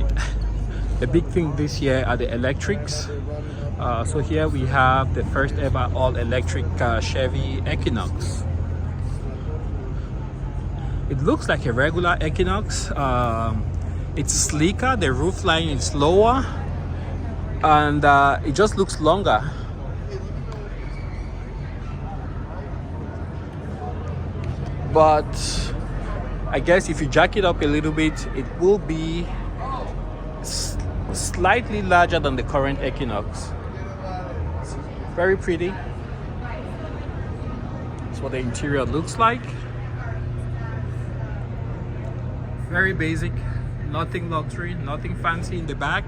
right. The big thing this year are the electrics. So here we have the first ever all-electric Chevy Equinox. It looks like a regular Equinox. It's sleeker, the roof line is lower, and it just looks longer. But I guess if you jack it up a little bit, it will be slightly larger than the current Equinox. Very pretty. That's what the interior looks like. Very basic, nothing luxury, nothing fancy in the back.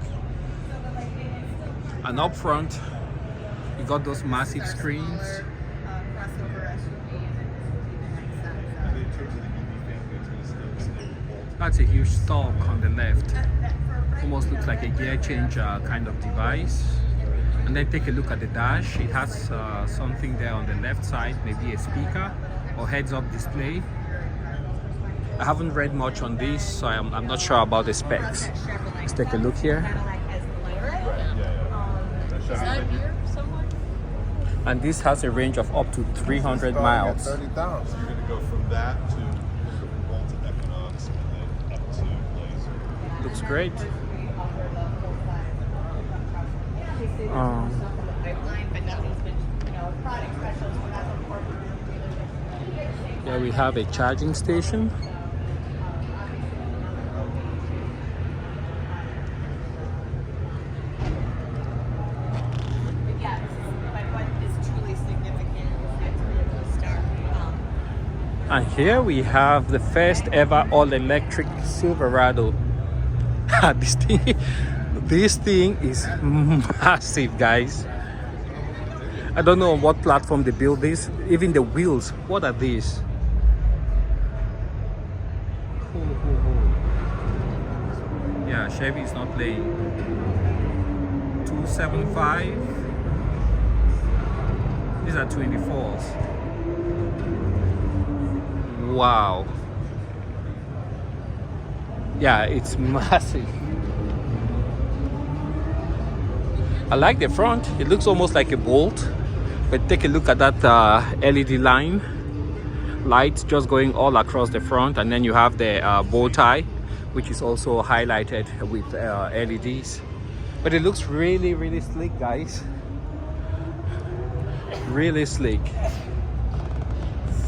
And up front, you got those massive screens. That's a huge stalk on the left. Almost looks like a gear change kind of device. And then take a look at the dash. It has something there on the left side, maybe a speaker or heads-up display. I haven't read much on this, so I'm not sure about the specs. Let's take a look here. And this has a range of up to 300 miles. 30,000. You're going to go from that to Volta Equinox and then up to Blazer. Looks great. Here we have a charging station. And here we have the first ever all-electric Silverado. This thing is massive, guys. I don't know on what platform they build this. Even the wheels, what are these? Yeah, Chevy is not playing. 275. These are 24s. Wow. Yeah, it's massive. I like the front. It looks almost like a Bolt. But take a look at that LED line. Lights just going all across the front. And then you have the bow tie, which is also highlighted with LEDs. But it looks really, really sleek, guys. Really sleek.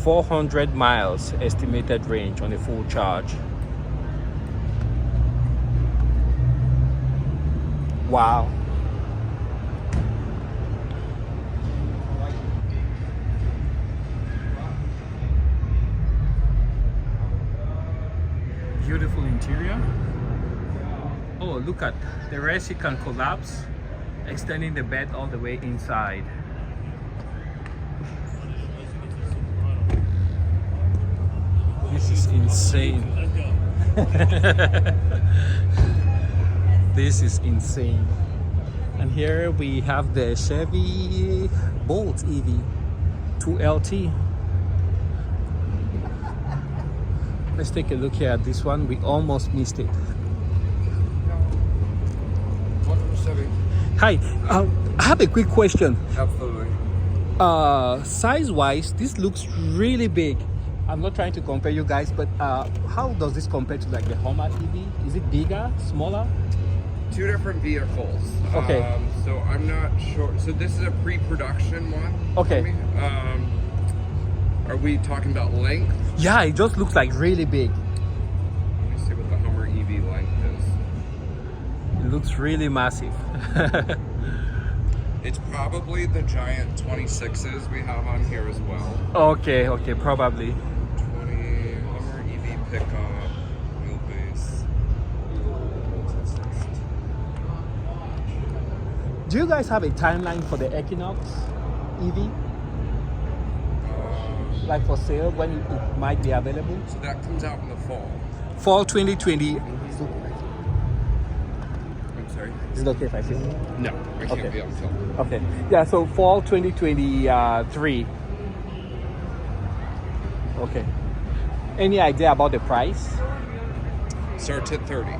400 miles estimated range on a full charge. Wow. Beautiful interior. Oh, look at the rest, you can collapse, extending the bed all the way inside. This is insane. This is insane. And here we have the Chevy Bolt EV 2LT. Let's take a look here at this one. We almost missed it. Welcome to Chevy. Hi, I have a quick question. Absolutely. Size-wise, this looks really big. I'm not trying to compare you guys, but how does this compare to like the Hummer EV? Is it bigger, smaller? Two different vehicles. Okay. So I'm not sure. So this is a pre-production one. Okay. Are we talking about length? Yeah, it just looks like really big. Let me see what the Hummer EV length is. It looks really massive. It's probably the giant 26s we have on here as well. Okay, probably. 20 Hummer EV pickup, wheelbase. Do you guys have a timeline for the Equinox EV? Like for sale, when it might be available? So that comes out in the fall. Fall 2020. I'm sorry? Is it okay if I see? No, I can't Okay. be able to tell. Okay. Yeah, so fall 2023. Okay. Any idea about the price? Starts at 30.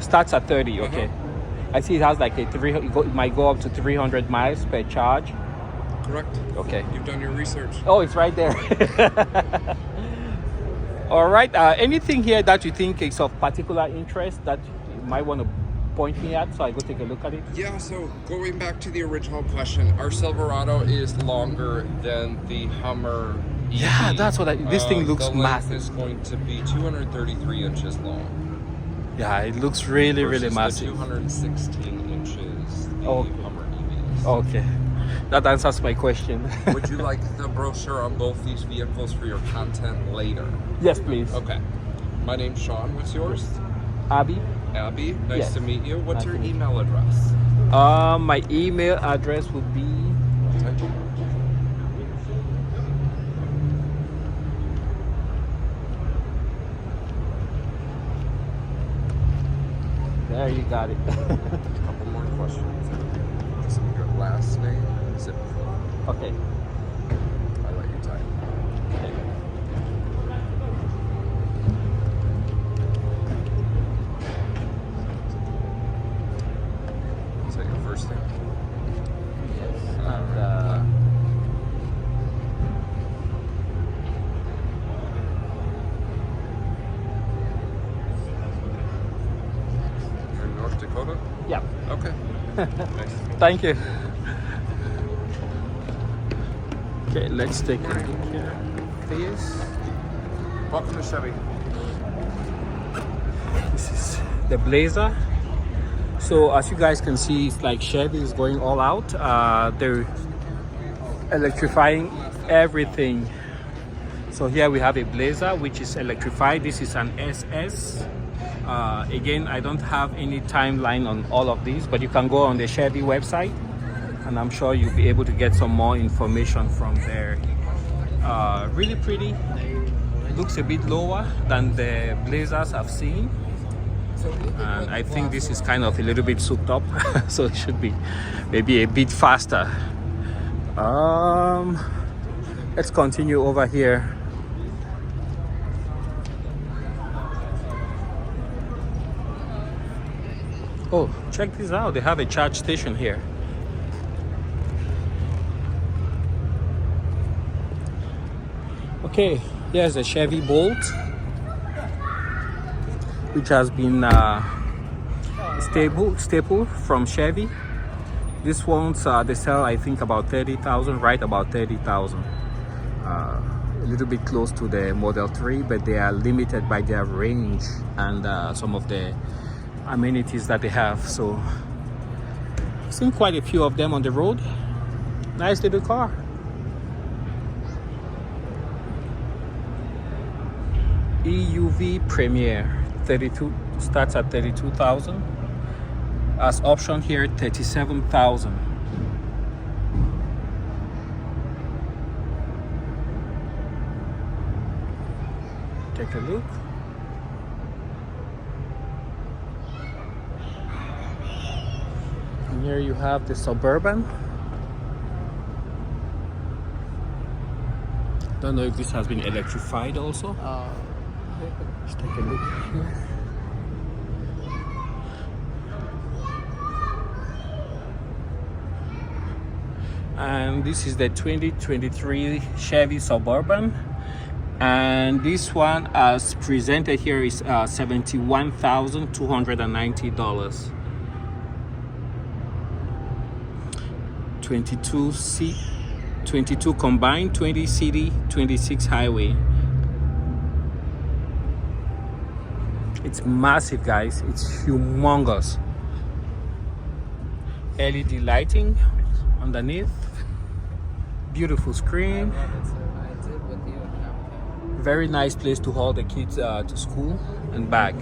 Starts at 30. Okay. I see it has like a it might go up to 300 miles per charge. Correct. Okay. You've done your research. Oh, it's right there. All right. Anything here that you think is of particular interest that you might want to point me at, so I go take a look at it? Yeah, so going back to the original question, our Silverado is longer than the Hummer EV. Yeah, that's what this thing looks the length massive. is going to be 233 inches long. Yeah, it looks really, really versus the massive. 216 inches the Oh. Hummer EV is. Okay. That answers my question. Would you like the brochure on both these vehicles for your content later? Yes, please. Okay. My name's Sean. What's yours? Abby? Abby. Nice Yes. to meet you. What's Nice your to meet you. email address? My email address would be there. You got it. Couple more questions. Just your last name, zip code. Okay. I'll let you type. Is that your first name? And, You're in North Dakota? yeah. Okay. Nice. Thank you. Okay, let's take a look here. This. Welcome to Chevy. This is the Blazer. So as you guys can see, it's like Chevy is going all out. They're electrifying everything. So here we have a Blazer which is electrified. This is an SS. Again, I don't have any timeline on all of these, but you can go on the Chevy website and I'm sure you'll be able to get some more information from there. Really pretty. Looks a bit lower than the Blazers I've seen. And I think this is kind of a little bit souped up, so it should be maybe a bit faster. Let's continue over here. Oh, check this out. They have a charge station here. Okay, here's a Chevy Bolt, which has been staple from Chevy. This one's they sell, I think, about 30,000, right about 30,000. A little bit close to the Model 3, but they are limited by their range and some of the amenities that they have. So I've seen quite a few of them on the road. Nice little car. EUV Premier 32 starts at 32,000. As option here, 37,000. Take a look. And here you have the Suburban. Don't know if this has been electrified also. Let's take a look here. And this is the 2023 Chevy Suburban, and this one as presented here is $71,290. 22 combined, 20 city, 26 highway. It's massive, guys. It's humongous. LED lighting underneath. Beautiful screen. Very nice place to haul the kids to school and back.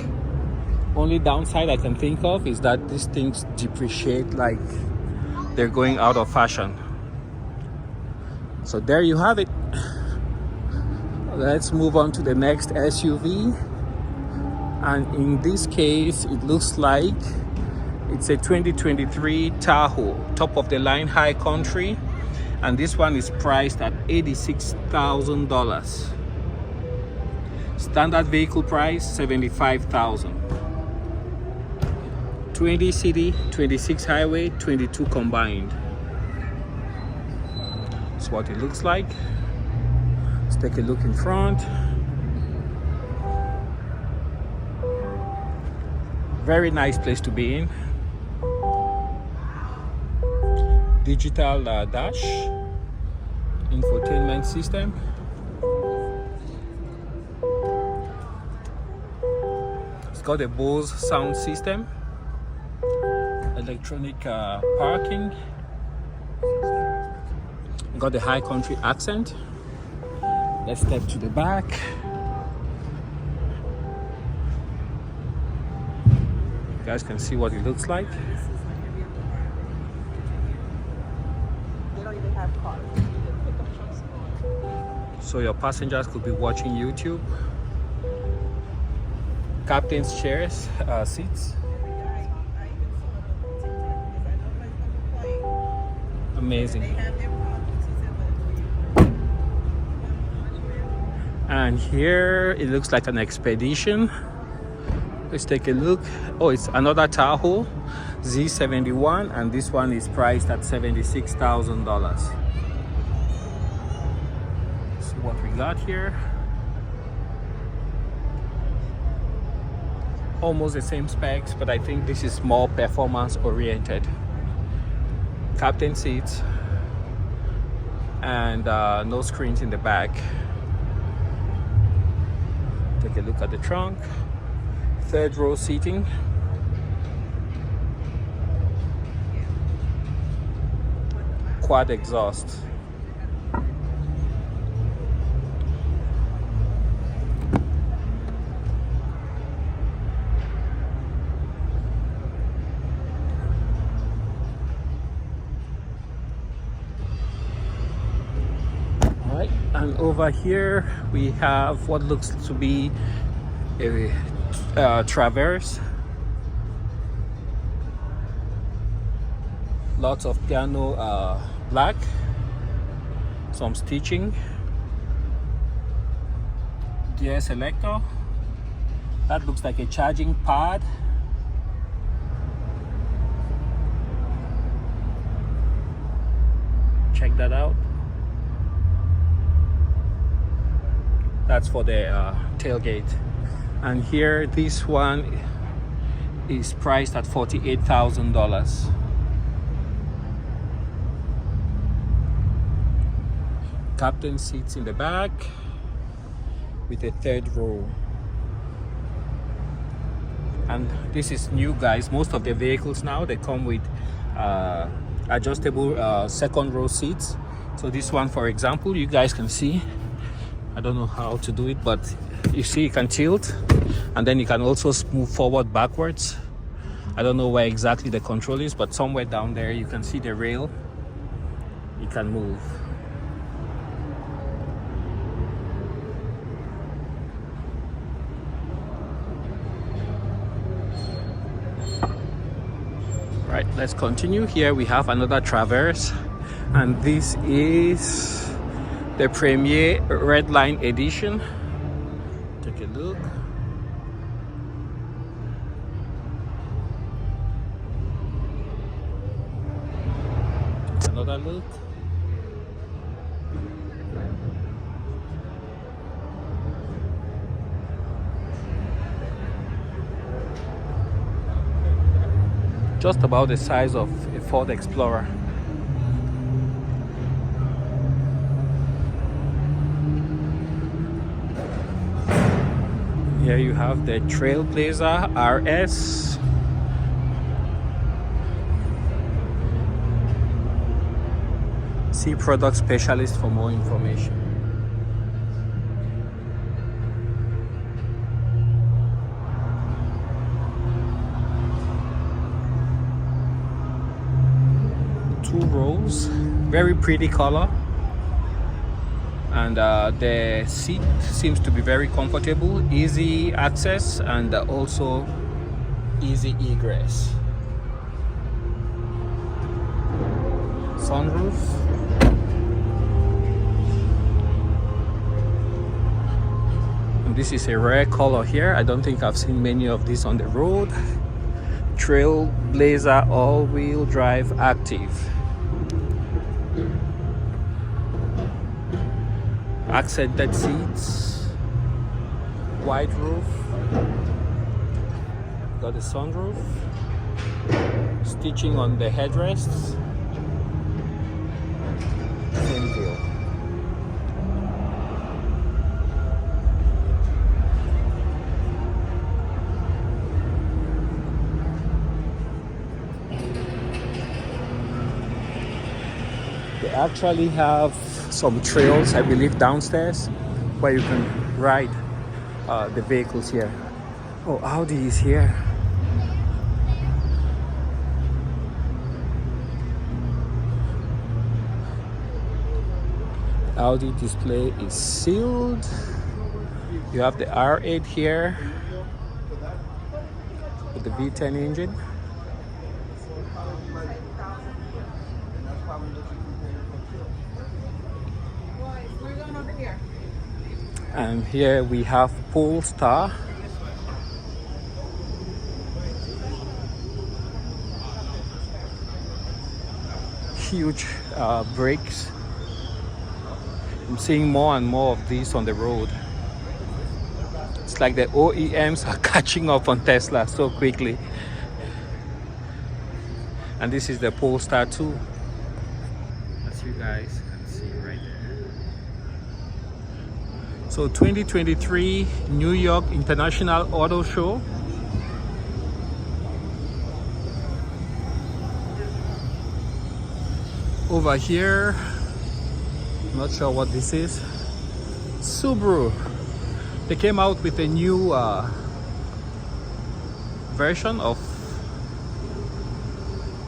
Only downside I can think of is that these things depreciate like they're going out of fashion. So there you have it. Let's move on to the next SUV. And in this case, it looks like it's a 2023 Tahoe, top of the line high country. And this one is priced at $86,000. Standard vehicle price, $75,000. 20 city, 26 highway, 22 combined. That's what it looks like. Let's take a look in front. Very nice place to be in. Digital dash, infotainment system. It's got a Bose sound system, electronic parking. Got the high country accent. Let's step to the back. You guys can see what it looks like. So your passengers could be watching YouTube. Captain's chairs, seats. Amazing. And here it looks like an Expedition. Let's take a look. Oh, it's another Tahoe Z71, and this one is priced at $76,000. See what we got here. Almost the same specs, but I think this is more performance oriented. Captain seats and no screens in the back. Take a look at the trunk. Third row seating. Quad exhaust. Alright, and over here we have what looks to be a Traverse. Lots of piano black, some stitching, gear selector. That looks like a charging pad. Check that out. That's for the tailgate. And here, this one is priced at $48,000. Captain seats in the back with a third row. And this is new, guys. Most of the vehicles now, they come with adjustable second row seats. So this one, for example, you guys can see. I don't know how to do it, but you see you can tilt, and then you can also move forward, backwards. I don't know where exactly the control is, but somewhere down there you can see the rail. You can move. Right, let's continue. Here we have another Traverse, and this is the Premier Redline Edition. Take a look. Another look. Just about the size of a Ford Explorer. Here you have the Trailblazer RS. See product specialist for more information. Two rows, very pretty color. And the seat seems to be very comfortable, easy access, and also easy egress. Sunroof. And this is a rare color here. I don't think I've seen many of these on the road. Trailblazer all-wheel drive active. Accented seats, white roof, got the sunroof, stitching on the headrests, same deal. They actually have some trails, I believe, downstairs where you can ride the vehicles here. Oh, Audi is here. Audi display is sealed. You have the R8 here with the V10 engine. And here we have Polestar. Huge brakes. I'm seeing more and more of these on the road. It's like the OEMs are catching up on Tesla so quickly. And this is the Polestar 2. As you guys can see right there. So 2023 New York International Auto Show. Over here, not sure what this is. Subaru. They came out with a new version of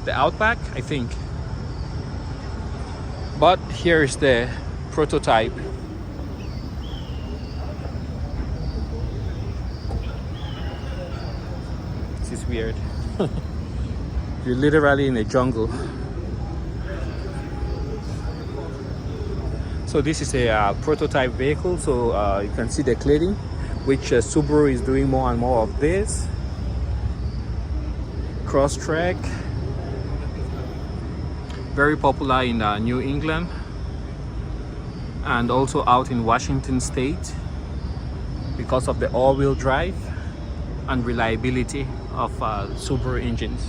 the Outback, I think. But here is the prototype. This is weird. You're literally in a jungle. So this is a prototype vehicle, so you can see the cladding, which Subaru is doing more and more of this. Crosstrek, very popular in New England and also out in Washington State because of the all-wheel drive and reliability of Subaru engines.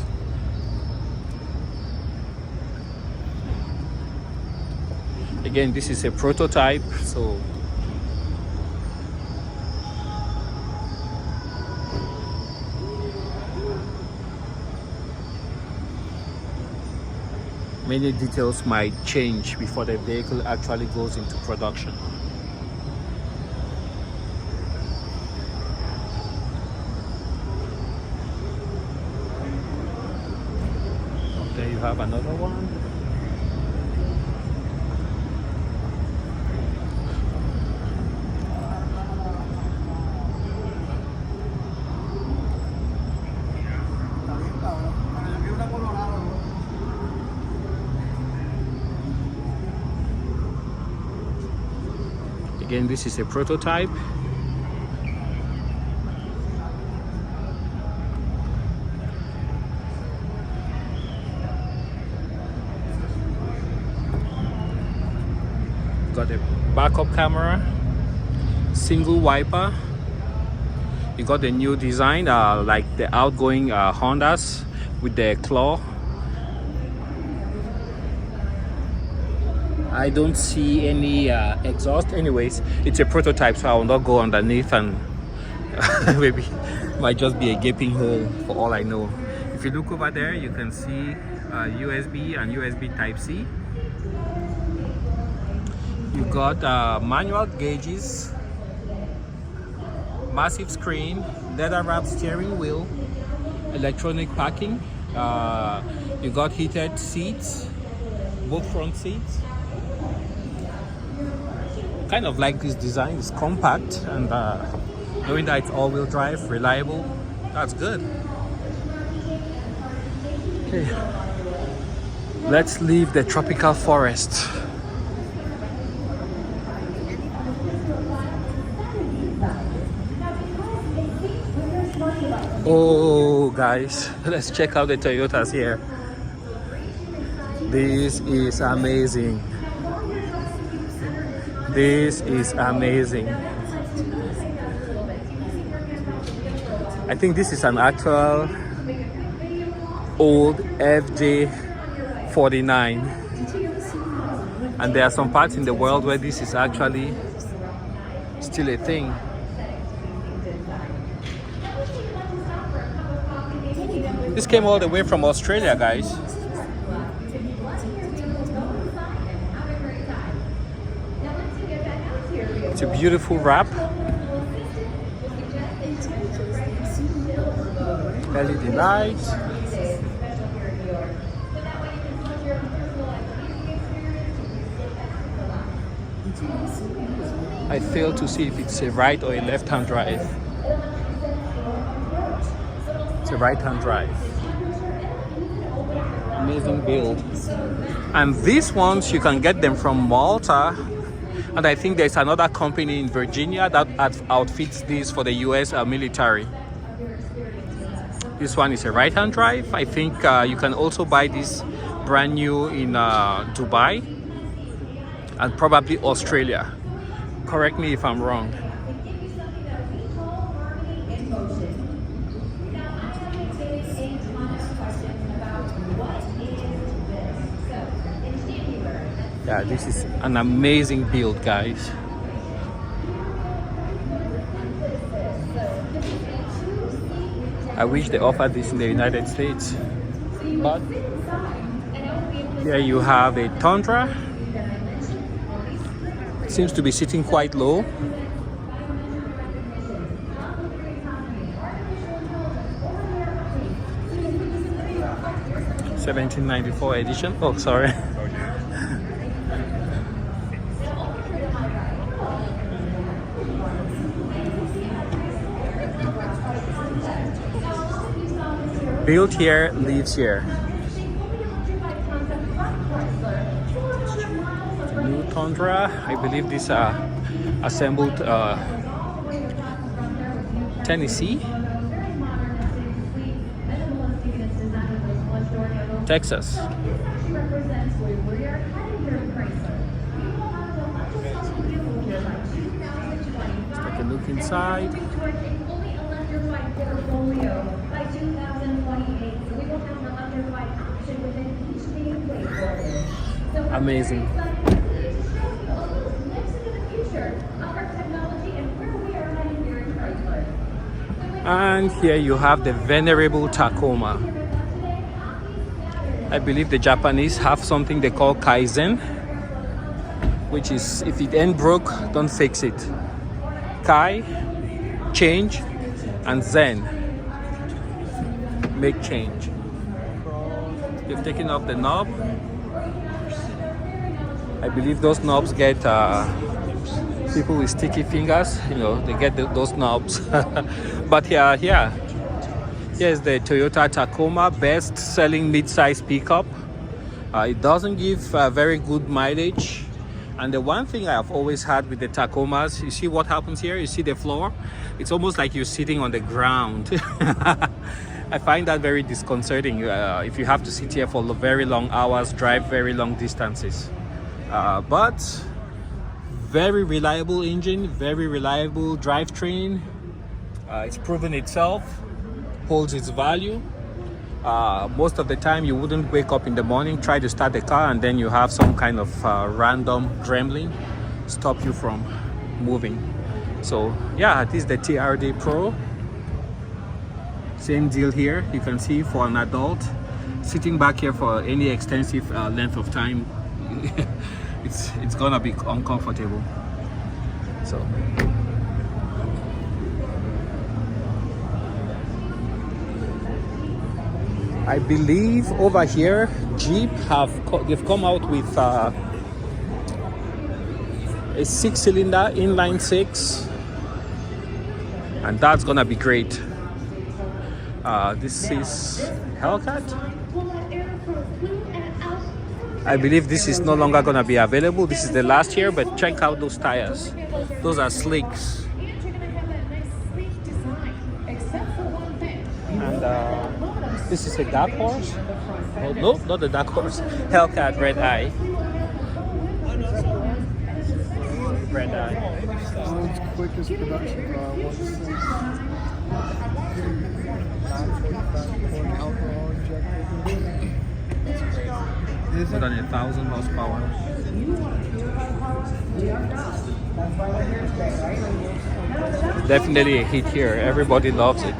Again, this is a prototype, so many details might change before the vehicle actually goes into production. There you have another one. Again, this is a prototype. Got a backup camera, single wiper. You got the new design, like the outgoing Hondas with the claw. I don't see any exhaust. Anyways, it's a prototype, so I will not go underneath, and maybe might just be a gaping hole for all I know. If you look over there, you can see USB and USB Type-C. You got manual gauges, massive screen, leather wrapped steering wheel, electronic parking. You got heated seats, both front seats. Kind of like this design. It's compact, and knowing that it's all-wheel drive, reliable, that's good. Okay, let's leave the tropical forest. Oh, guys, let's check out the Toyotas here. This is amazing. This is amazing. I think this is an actual old FJ49. And there are some parts in the world where this is actually still a thing. This came all the way from Australia, guys. It's a beautiful wrap. LED lights. I fail to see if it's a right or a left-hand drive. It's a right-hand drive. Amazing build. And these ones, you can get them from Malta. And I think there's another company in Virginia that outfits these for the US military. This one is a right-hand drive. I think you can also buy this brand new in Dubai and probably Australia. Correct me if I'm wrong. Yeah, this is an amazing build, guys. I wish they offered this in the United States. But here you have a Tundra. It seems to be sitting quite low. $1794 edition. Oh, sorry. Built here, lives here. New Tundra. I believe these are assembled Tennessee, Texas. Let's take a look inside. Amazing. And here you have the venerable Tacoma. I believe the Japanese have something they call Kaizen, which is if it ain't broke, don't fix it. Kai, change, and Zen, make change. They've taken off the knob. I believe those knobs get people with sticky fingers, you know, they get those knobs. But here's the Toyota Tacoma, best-selling mid-size pickup. It doesn't give very good mileage. And the one thing I've always had with the Tacomas, you see what happens here? You see the floor? It's almost like you're sitting on the ground. I find that very disconcerting if you have to sit here for very long hours, drive very long distances. But very reliable engine, very reliable drivetrain. It's proven itself, holds its value. Most of the time you wouldn't wake up in the morning, try to start the car, and then you have some kind of random gremlin stop you from moving. So yeah, this is the TRD Pro. Same deal here. You can see for an adult sitting back here for any extensive length of time, it's gonna be uncomfortable. So I believe over here Jeep they've come out with a 6-cylinder inline 6, and that's gonna be great. This is Hellcat. I believe this is no longer gonna be available. This is the last year, but check out those tires. Those are slicks. This is a dark horse. Oh no, not the dark horse. Hellcat Red Eye. Red Eye. World's quickest production car. 945 alcohol injected. More than 1,000 horsepower. Definitely a hit here. Everybody loves it.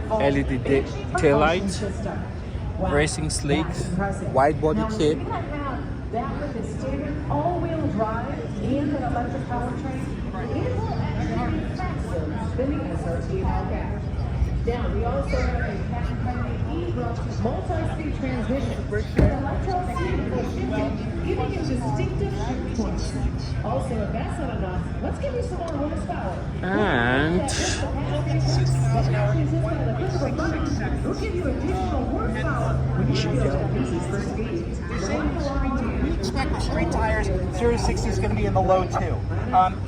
LED tail lights, racing sleek, wide body kit. That with a standard all-wheel drive and an electric powertrain, it will actually be faster than the SRT Hellcat. Now, we also have a patent-pending e-brushed multi-speed transmission with electro-mechanical shifting, giving you distinctive shift points. Also, if that's not enough, let's give you some more horsepower. And We'll give you additional horsepower when you feel that busy for speed. We expect with straight tires, 0 to 60 is going to be in the low 2.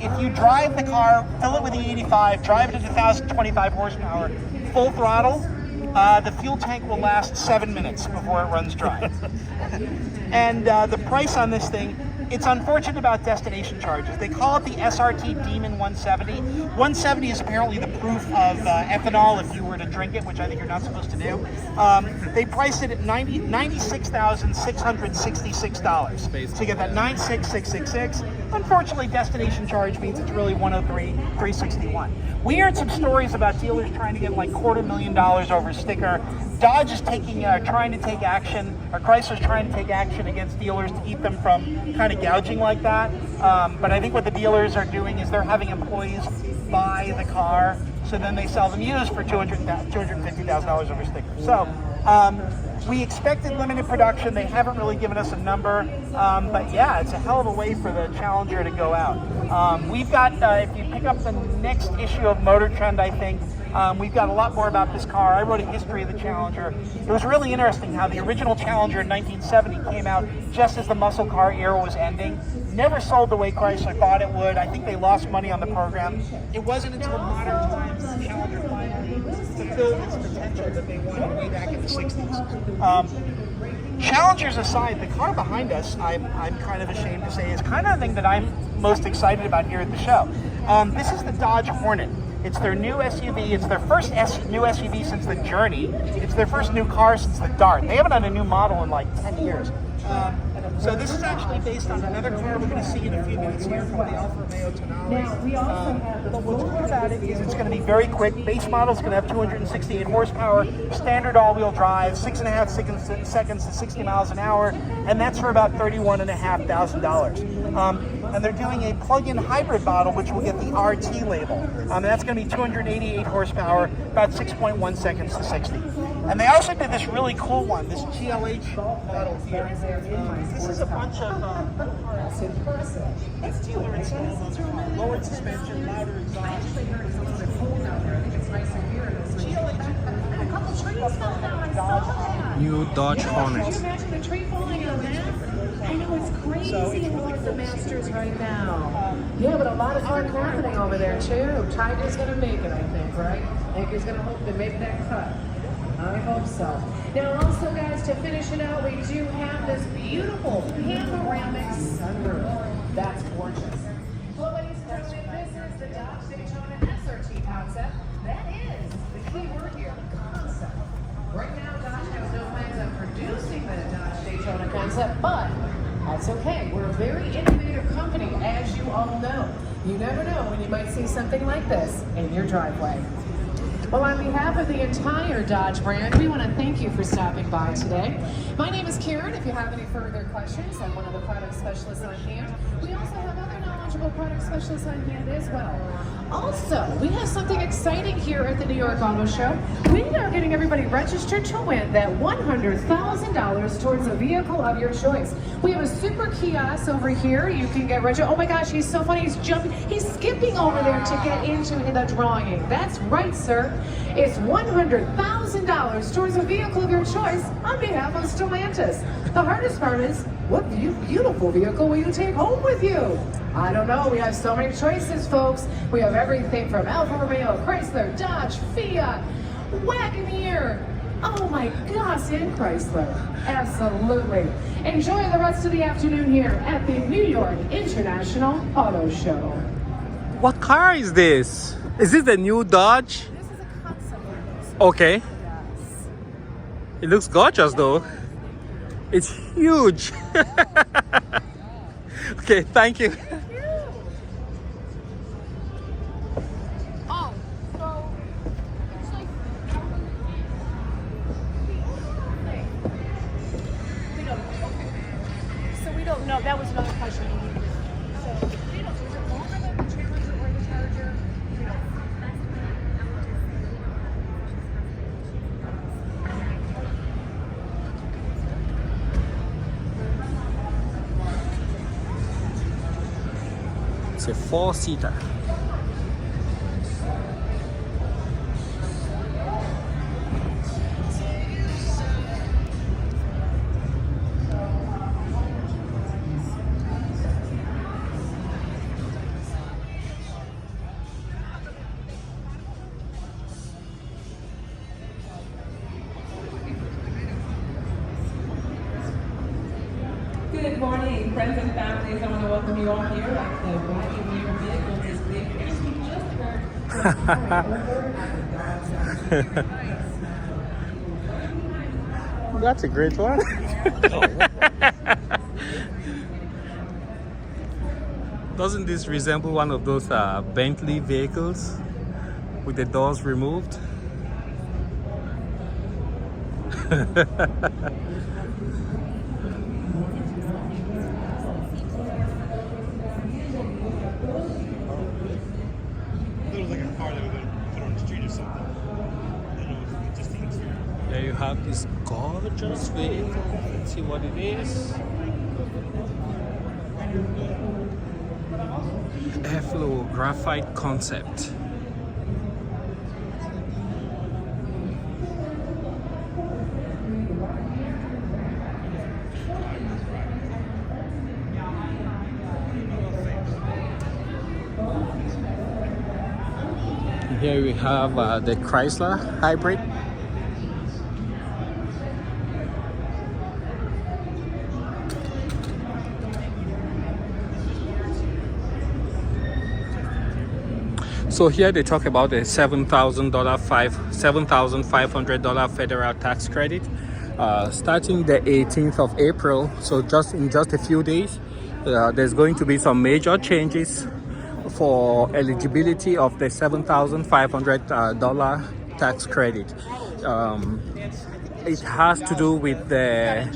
If you drive the car, fill it with the 85, drive it at 1,025 horsepower, full throttle, the fuel tank will last 7 minutes before it runs dry. And the price on this thing, it's unfortunate about destination charges. They call it the SRT Demon 170. 170 is apparently the proof of ethanol if you were to drink it, which I think you're not supposed to do. They priced it at $96,666 to get that 96,666. Unfortunately, destination charge means it's really 103,361. We heard some stories about dealers trying to get like $250,000 over a sticker. Dodge is trying to take action, or Chrysler's trying to take action against dealers to keep them from kind of gouging like that. But I think what the dealers are doing is they're having employees buy the car, so then they sell them used for $250,000 over a sticker. So we expected limited production. They haven't really given us a number, but yeah, it's a hell of a way for the Challenger to go out. We've got, if you pick up the next issue of Motor Trend, I think, we've got a lot more about this car. I wrote a history of the Challenger. It was really interesting how the original Challenger in 1970 came out just as the muscle car era was ending. Never sold the way Chrysler thought it would. I think they lost money on the program. It wasn't until modern times the Challenger finally fulfilled its potential that they wanted way back in the 60s. Challengers aside, the car behind us, I'm kind of ashamed to say, is kind of the thing that I'm most excited about here at the show. This is the Dodge Hornet. It's their new SUV. It's their first new SUV since the Journey. It's their first new car since the Dart. They haven't had a new model in like 10 years. So this is actually based on another car we're going to see in a few minutes here from the Alfa Romeo Tonale. Now, we also have the But what's cool about it is it's going to be very quick. Base model is going to have 268 horsepower, standard all-wheel drive, 6.5 seconds to 60 miles an hour, and that's for about $31,500. And they're doing a plug-in hybrid model, which will get the RT label. And that's going to be 288 horsepower, about 6.1 seconds to 60. And they also did this really cool one, this GLH model here. This is a bunch of that's dealer incentives. Lowered suspension, louder exhaust. New Dodge Hornet. Can you imagine the tree falling on that? I know it's crazy in the Masters right now. Yeah, but a lot of fun happening over there too. Tiger's gonna make it, I think, right? Anchor's gonna hope to make that cut. I hope so. Now also guys, to finish it out, we do have this beautiful panoramic sunroof. That's gorgeous. Well, ladies and gentlemen, this is the Dodge Daytona SRT concept. That is the key word here, concept. Right now, Dodge has no plans on producing the Dodge Daytona concept, but that's okay. We're a very innovative company, as you all know. You never know when you might see something like this in your driveway. Well, on behalf of the entire Dodge brand, we want to thank you for stopping by today. My name is Karen. If you have any further questions, I'm one of the product specialists on hand. We also have other knowledgeable product specialists on hand as well. Also, we have something exciting here at the New York Auto Show. We are getting everybody registered to win that $100,000 towards a vehicle of your choice. We have a super kiosk over here. You can get registered. Oh my gosh, he's so funny. He's jumping. He's skipping over there to get into the drawing. That's right, sir. It's $100,000 towards a vehicle of your choice on behalf of Stellantis. The hardest part is, what beautiful vehicle will you take home with you? I don't know. We have so many choices, folks. We have everything from Alfa Romeo, Chrysler, Dodge, Fiat, Wagoneer, Oh my gosh, and Chrysler. Absolutely. Enjoy the rest of the afternoon here at the New York International Auto Show. What car is this? Is this the new Dodge? This is a concept. Okay. Yes. It looks gorgeous though. It's huge. Okay, thank you. Oh, so it's like we don't know. Okay. So we don't know. That was another question. So we don't. Is it longer than the Challenger or the Charger? We don't. It's a 4-seater. Good morning, friends and families. I want to welcome you all here at the Riding Your Vehicles is Big. As we just heard. That's a great one. Doesn't this resemble one of those Bentley vehicles with the doors removed? It was like a car that we would put on the street or something. I don't know if it just seems. There you have this gorgeous vehicle. Let's see what it is. Airflow graphite concept. Here we have the Chrysler hybrid. So here they talk about the $7,500 federal tax credit starting the 18th of April. So in just a few days, there's going to be some major changes for eligibility of the $7,500 tax credit. It has to do with the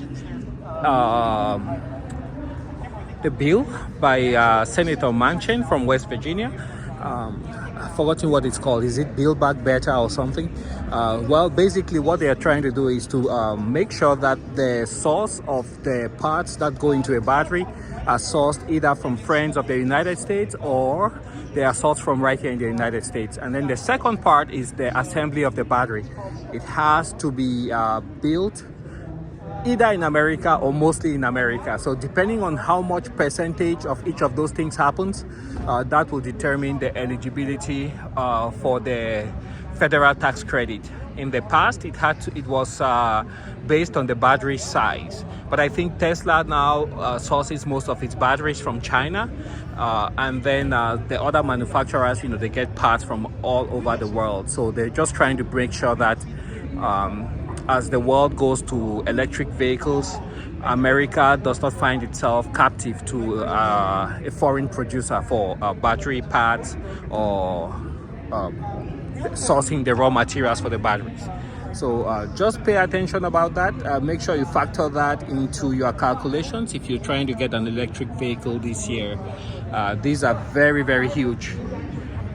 bill by Senator Manchin from West Virginia. I've forgotten what it's called. Is it Build Back Better or something? Well, basically what they are trying to do is to make sure that the source of the parts that go into a battery are sourced either from friends of the United States or they are sourced from right here in the United States. And then the second part is the assembly of the battery. It has to be built either in America or mostly in America. So depending on how much percentage of each of those things happens, that will determine the eligibility for the federal tax credit. In the past, it was based on the battery size, but I think Tesla now sources most of its batteries from China, and then the other manufacturers, they get parts from all over the world. So they're just trying to make sure that as the world goes to electric vehicles, America does not find itself captive to a foreign producer for battery parts or sourcing the raw materials for the batteries. So just pay attention about that. Make sure you factor that into your calculations if you're trying to get an electric vehicle this year. These are very, very huge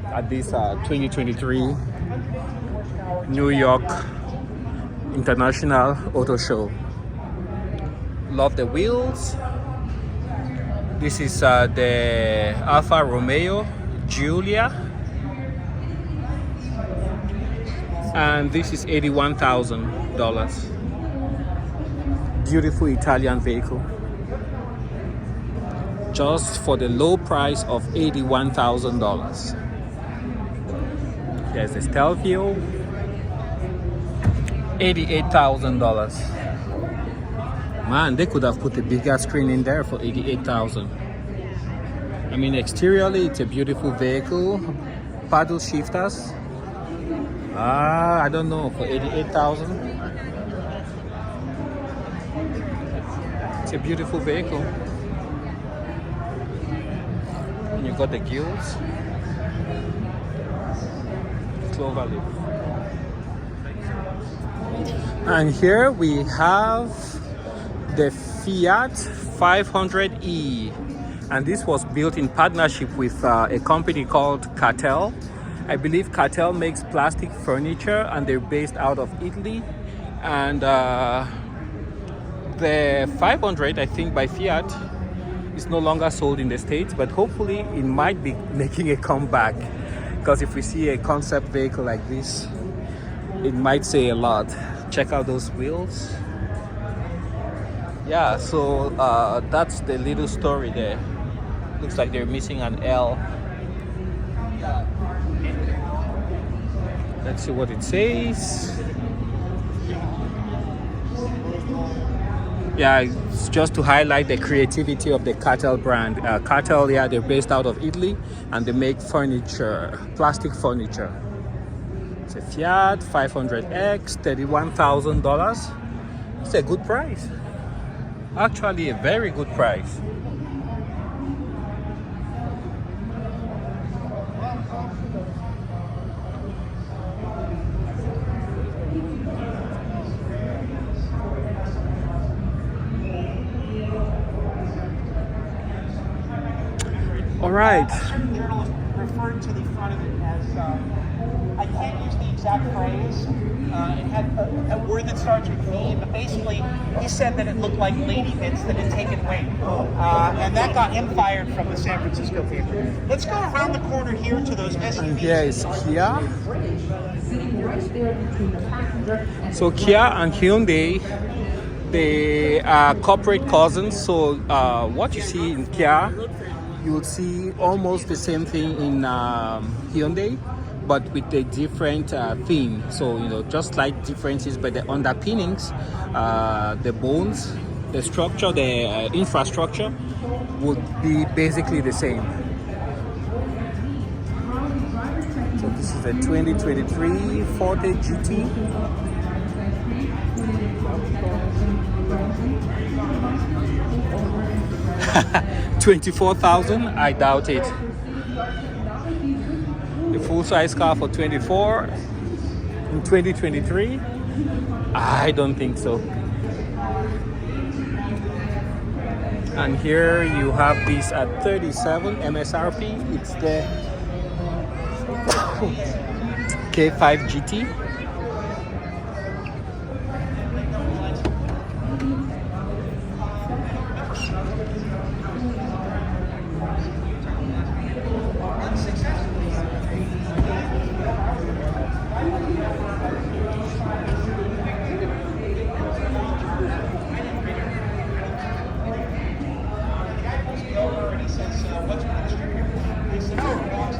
at this 2023 New York International Auto Show. Love the wheels. This is the Alfa Romeo Giulia, and this is $81,000. Beautiful Italian vehicle, just for the low price of $81,000. Here's the Stelvio. $88,000. Man, they could have put a bigger screen in there for $88,000. I mean, exteriorly, it's a beautiful vehicle. Paddle shifters. I don't know, for $88,000. It's a beautiful vehicle. And you got the gills. Clover leaf. And here we have the Fiat 500e, and this was built in partnership with a company called Cartel. I believe Cartel makes plastic furniture, and they're based out of Italy. And the 500, I think, by Fiat is no longer sold in the States, but hopefully it might be making a comeback, because if we see a concept vehicle like this, it might say a lot. Check out those wheels. Yeah, so that's the little story there. Looks like they're missing an L. Let's see what it says. Yeah, it's just to highlight the creativity of the Cartel brand. Cartel, yeah, they're based out of Italy, and they make furniture, plastic furniture. It's a Fiat 500X, $31,000. It's a good price. Actually, a very good price. All right. Certain journalists referred to the front of it as, I can't use the exact phrase, it had a word that starts with V, but basically he said that it looked like lady bits that had taken weight. And that got him fired from the San Francisco paper. Let's go around the corner here to those SUVs. And here is Kia. So Kia and Hyundai, they are corporate cousins. So what you see in Kia, you will see almost the same thing in Hyundai, but with a different theme. So, you know, just slight differences, but the underpinnings, the bones, the structure, the infrastructure would be basically the same. So this is a 2023 Forte GT. $24,000, I doubt it. The full-size car for 24 in 2023, I don't think so. And here you have this at 37 MSRP. It's the K5 GT.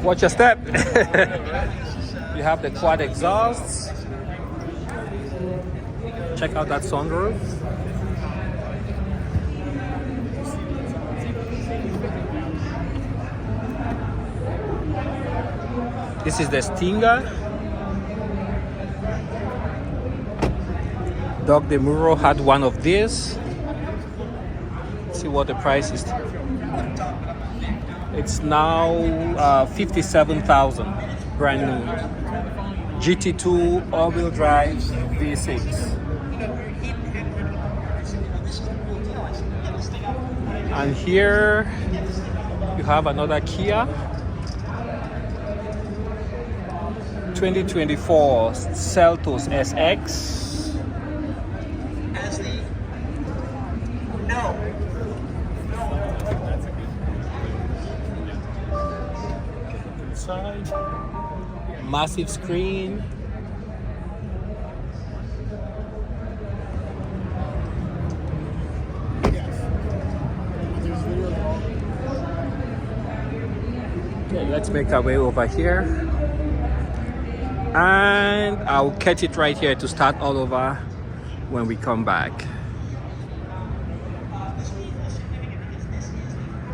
Watch your step. You have the quad exhausts. Check out that sunroof. This is the Stinger. Doug DeMuro had one of these. Let's see what the price is. It's now $57,000, brand new. GT2 all-wheel drive V6. And here you have another Kia 2024 Seltos SX. Massive screen. Okay, let's make our way over here. and I'll cut it right here to start all over when we come back.